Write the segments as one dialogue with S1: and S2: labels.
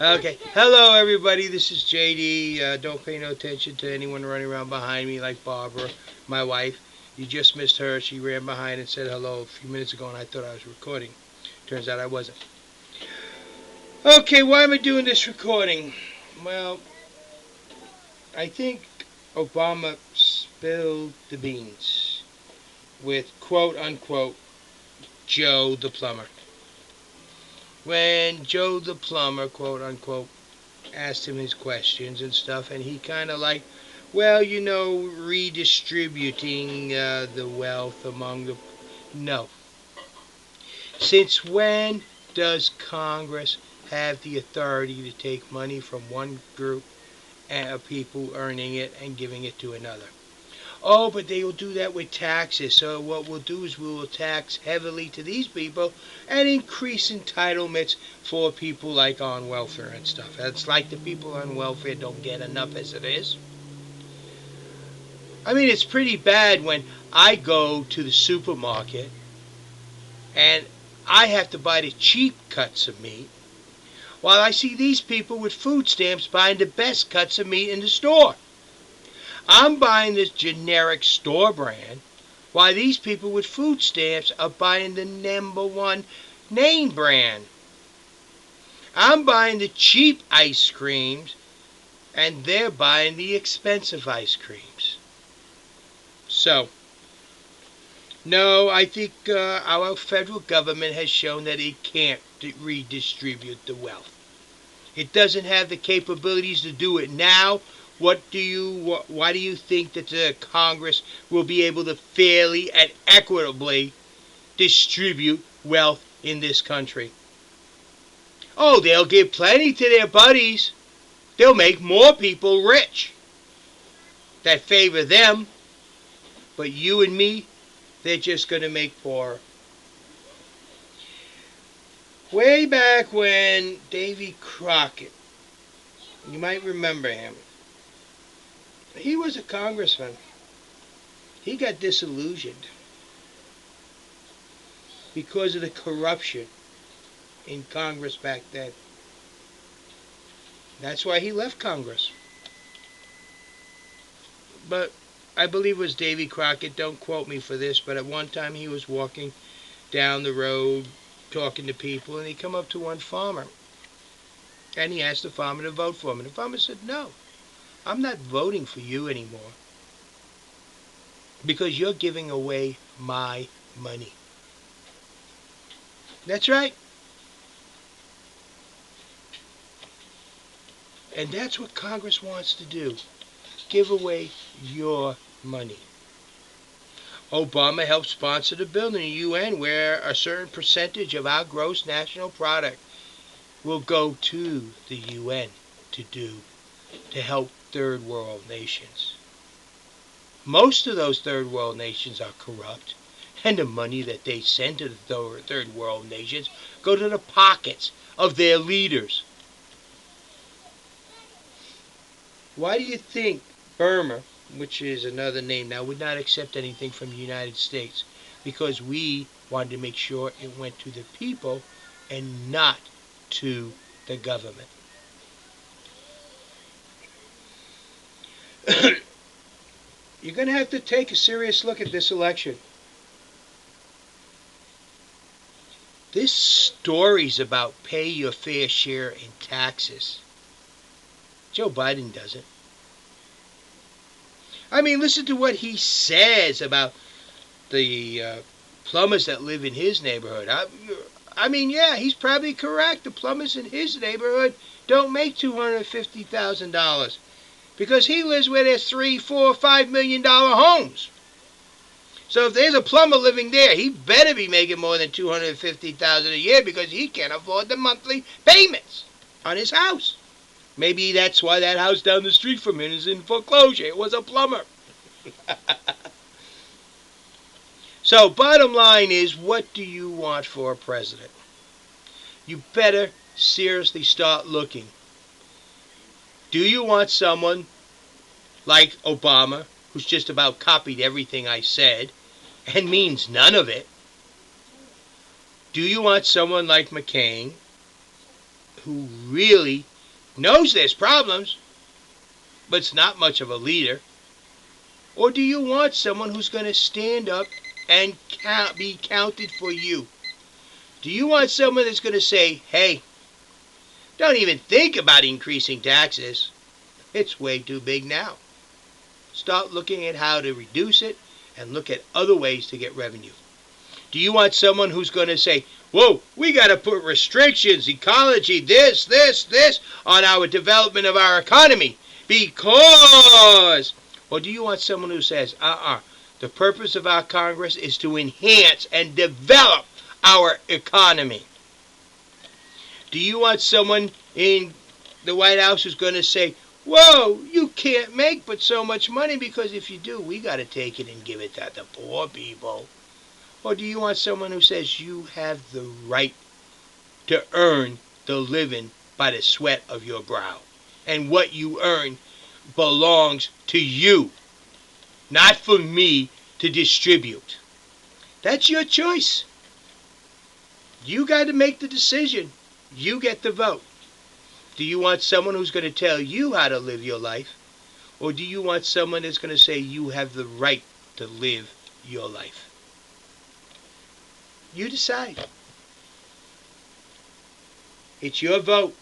S1: Okay. Hello, everybody. This is JD. Don't pay no attention to anyone running around behind me like Barbara, my wife. You just missed her. She ran behind and said hello a few minutes ago, and I thought I was recording. Turns out I wasn't. Okay, why am I doing this recording? Well, I think Obama spilled the beans with quote unquote Joe the plumber. When Joe the plumber, quote unquote, asked him his questions and stuff, and he kind of like, well, redistributing the wealth among the. No. Since when does Congress have the authority to take money from one group of people earning it and giving it to another? Oh, but they will do that with taxes. So what we'll do is we will tax heavily to these people and increase entitlements for people like on welfare and stuff. It's like the people on welfare don't get enough as it is. I mean, it's pretty bad when I go to the supermarket and I have to buy the cheap cuts of meat while I see these people with food stamps buying the best cuts of meat in the store. I'm buying this generic store brand while these people with food stamps are buying the number one name brand. I'm buying the cheap ice creams and they're buying the expensive ice creams. So, no, I think our federal government has shown that it can't redistribute the wealth. It doesn't have the capabilities to do it now. Why do you think that the Congress will be able to fairly and equitably distribute wealth in this country? Oh, they'll give plenty to their buddies. They'll make more people rich that favor them, but you and me, they're just going to make poorer. Way back when Davy Crockett, you might remember him, he was a congressman. He got disillusioned because of the corruption in Congress back then. That's why he left Congress. But I believe it was Davy Crockett, don't quote me for this, but at one time he was walking down the road talking to people, and he come up to one farmer. And he asked the farmer to vote for him. And the farmer said, no, I'm not voting for you anymore because you're giving away my money. That's right. And that's what Congress wants to do. Give away your money. Obama helped sponsor the bill in the UN where a certain percentage of our gross national product will go to the UN to help third world nations. Most of those third world nations are corrupt, and the money that they send to the third world nations go to the pockets of their leaders. Why do you think Burma, which is another name now, would not accept anything from the United States? Because we wanted to make sure it went to the people and not to the government. You're going to have to take a serious look at this election. This story's about pay your fair share in taxes. Joe Biden doesn't. I mean, listen to what he says about the plumbers that live in his neighborhood. I mean, yeah, he's probably correct. The plumbers in his neighborhood don't make $250,000 because he lives where there's $3, $4, $5 million homes. So if there's a plumber living there, he better be making more than $250,000 a year because he can't afford the monthly payments on his house. Maybe that's why that house down the street from him is in foreclosure. It was a plumber. So, bottom line is, what do you want for a president? You better seriously start looking. Do you want someone like Obama, who's just about copied everything I said and means none of it? Do you want someone like McCain, who really knows there's problems, but's not much of a leader? Or do you want someone who's going to stand up and be counted for you? Do you want someone that's going to say, hey, don't even think about increasing taxes. It's way too big now. Start looking at how to reduce it and look at other ways to get revenue. Do you want someone who's going to say, whoa, we got to put restrictions, ecology, this on our development of our economy because? Or do you want someone who says, the purpose of our Congress is to enhance and develop our economy? Do you want someone in the White House who's going to say, whoa, you can't make but so much money because if you do, we got to take it and give it to the poor people? Or do you want someone who says you have the right to earn the living by the sweat of your brow? And what you earn belongs to you, not for me to distribute. That's your choice. You got to make the decision. You get the vote. Do you want someone who's going to tell you how to live your life? Or do you want someone that's going to say you have the right to live your life? You decide. It's your vote.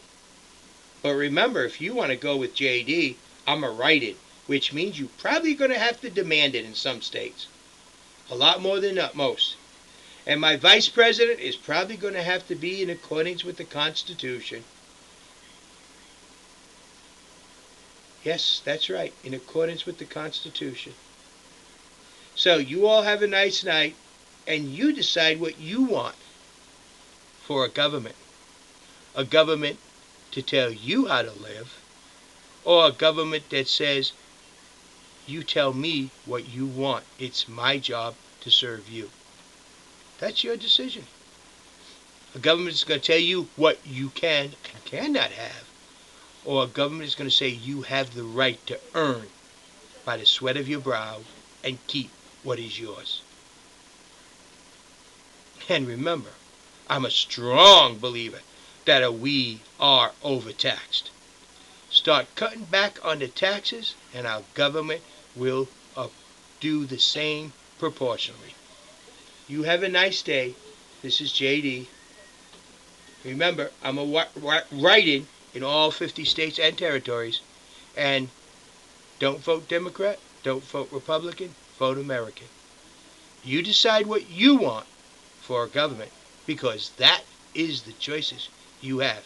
S1: But remember, if you want to go with JD, I'm going to write it, which means you're probably going to have to demand it in some states. A lot more than most. And my vice president is probably going to have to be in accordance with the Constitution. Yes, that's right, in accordance with the Constitution. So you all have a nice night, and you decide what you want for a government. A government to tell you how to live, or a government that says, you tell me what you want. It's my job to serve you. That's your decision. A government is going to tell you what you can and cannot have, or a government is going to say you have the right to earn by the sweat of your brow and keep what is yours. And remember, I'm a strong believer that we are overtaxed. Start cutting back on the taxes and our government will do the same proportionally. You have a nice day. This is JD. Remember, I'm writing in all 50 states and territories. And don't vote Democrat, don't vote Republican, vote American. You decide what you want for a government because that is the choices you have.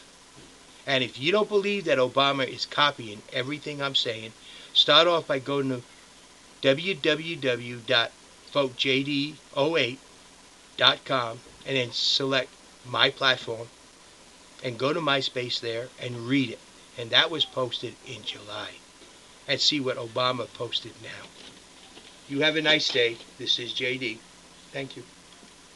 S1: And if you don't believe that Obama is copying everything I'm saying, start off by going to www.votejd08.com and then select my platform and go to MySpace there and read it. And that was posted in July. And see what Obama posted now. You have a nice day. This is JD. Thank you.